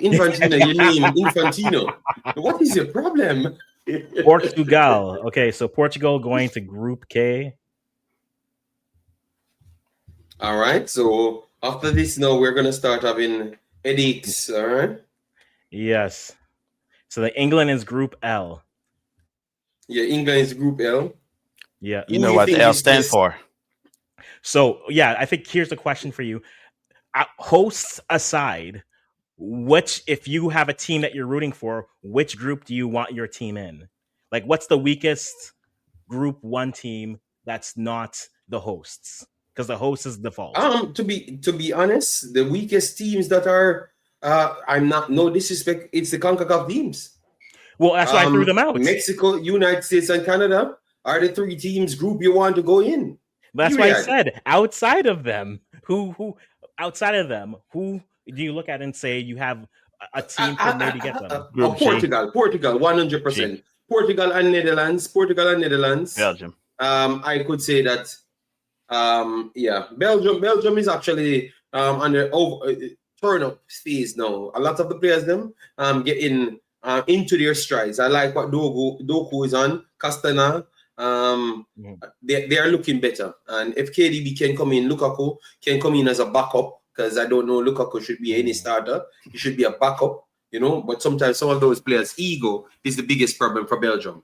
Infantino, you name Infantino. What is your problem? Portugal. Okay, so Portugal going to Group K. All right. So after this, now we're gonna start having headaches. All right. Yes. So the England is Group L. Yeah, England is Group L. Yeah. You Who know you what think L is stand best? for? So yeah, I think here's the question for you. Hosts aside, which if you have a team that you're rooting for, which group do you want your team in? Like, what's the weakest Group 1 team that's not the hosts? Because the host is default. To be honest, the weakest teams that are I'm not no disrespect, it's the CONCACAF teams. Well, that's why I threw them out. Mexico, United States, and Canada are the three teams group you want to go in. But that's why I Period. said outside of them, who outside of them, who do you look at and say you have a team to maybe get them? Group G. Portugal, 100%. Portugal and Netherlands. Belgium. I could say that. Yeah, Belgium is actually on the turn up phase now. A lot of the players them getting into their strides. I like what Doku is on. Castana. They are looking better. And if KDB can come in, Lukaku can come in as a backup, because I don't know Lukaku should be any starter. He should be a backup, but sometimes some of those players' ego is the biggest problem for Belgium,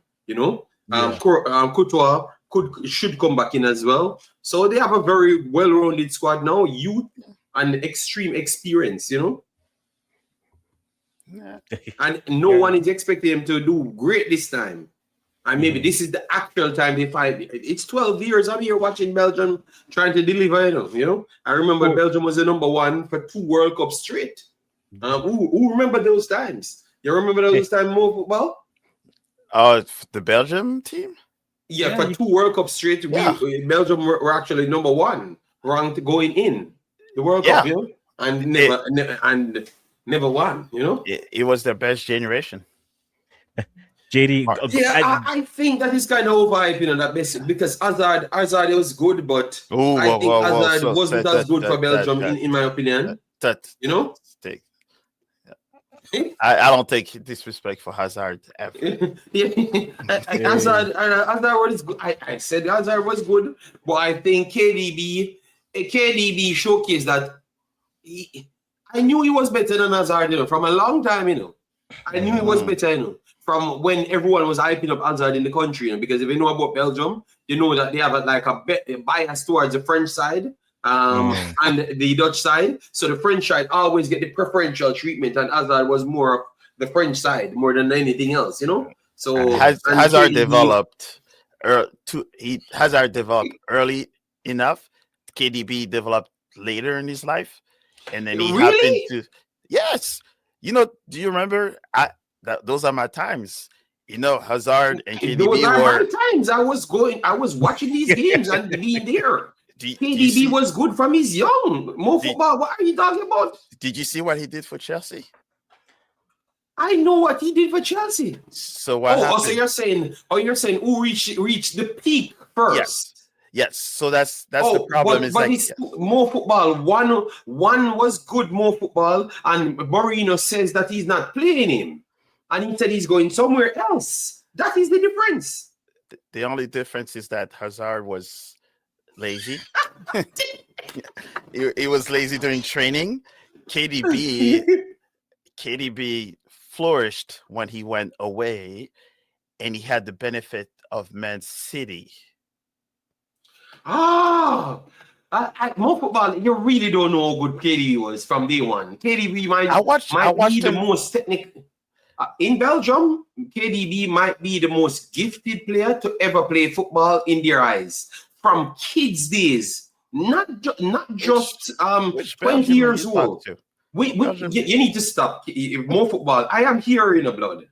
Courtois should come back in as well. So they have a very well-rounded squad now, youth and extreme experience, Yeah. and no one is expecting them to do great this time. And maybe this is the actual time they find. It's 12 years I'm here watching Belgium trying to deliver. I remember Belgium was the number one for 2 World Cups straight. Who remember those times? You remember those times more football? The Belgium team? Yeah, for 2 World Cups straight, Belgium were actually number one, ranked going in the World Cup, and never won. It was their best generation. JD, I think that is kind of overhyping that basic, because Hazard was good, but I think Hazard wasn't as good for Belgium in my opinion. I don't take disrespect for Hazard ever. Hazard was good. I said Hazard was good, but I think KDB showcased that I knew he was better than Hazard, from a long time, I knew he was better, from when everyone was hyping up Hazard in the country, because if you know about Belgium, you know that they have a bias towards the French side and the Dutch side. So the French side always get the preferential treatment, and Hazard was more of the French side more than anything else, So Hazard developed early enough. KDB developed later in his life, and then he happened to. Yes, do you remember? Those are my times. Hazard and KDB those are my times. I was watching these games and being there. KDB was good from his young. More football. What are you talking about? Did you see what he did for Chelsea? I know what he did for Chelsea. So what happened? So you're saying who reached the peak first? Yes. So that's the problem. But more football. One was good, more football, and Mourinho says that he's not playing him, and he said he's going somewhere else. That is the difference. The only difference is that Hazard was lazy. he was lazy during training. KDB flourished when he went away, and he had the benefit of Man City. More football. You really don't know how good KDB was from day one. KDB might be the most technical. In Belgium, KDB might be the most gifted player to ever play football in their eyes. From kids' days, not just 20 years old. You need to stop. More football. I am here in the blood.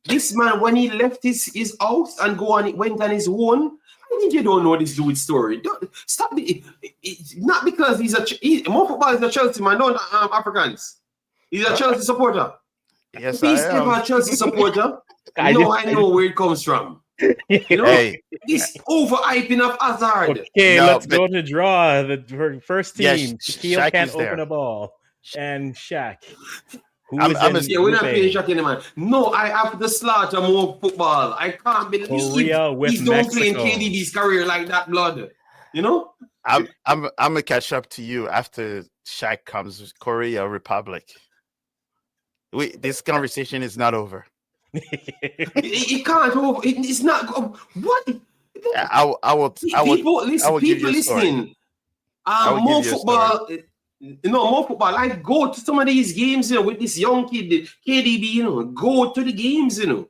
This man, when he left his house and went on his own, I think you don't know this dude's story. Stop. Not because more football is a Chelsea man, no Africans. He's a Chelsea supporter. Yes, He's still a Chelsea supporter. I know where it comes from. This overhyping of Hazard. Okay, let's go to draw the first team. Yes, Shaquille Shaq can't is there. open a ball, and Shaq. We're not playing Shaq anymore. No, I have to slaughter more football. I can't believe he's not playing KDB's career like that, blood. You know? I'm gonna catch up to you after Shaq comes with Korea Republic. This conversation is not over. it can't over. It's not. What? I will give you a story. More football. More football. I go to some of these games, with this young kid, KDB, go to the games, and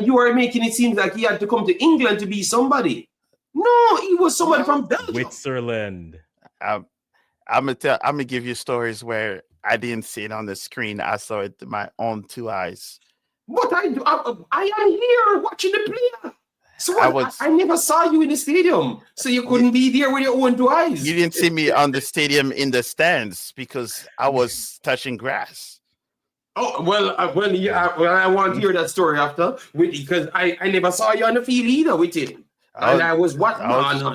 you are making it seem like he had to come to England to be somebody. No, he was somebody from Belgium. Switzerland. I'm gonna give you stories where I didn't see it on the screen. I saw it with my own 2 eyes. But I am here watching the player. So I never saw you in the stadium, so you couldn't be there with your own 2 eyes. You didn't see me on the stadium in the stands because I was touching grass. Oh, well, I want to hear that story after, because I never saw you on the field either with it. And I was what?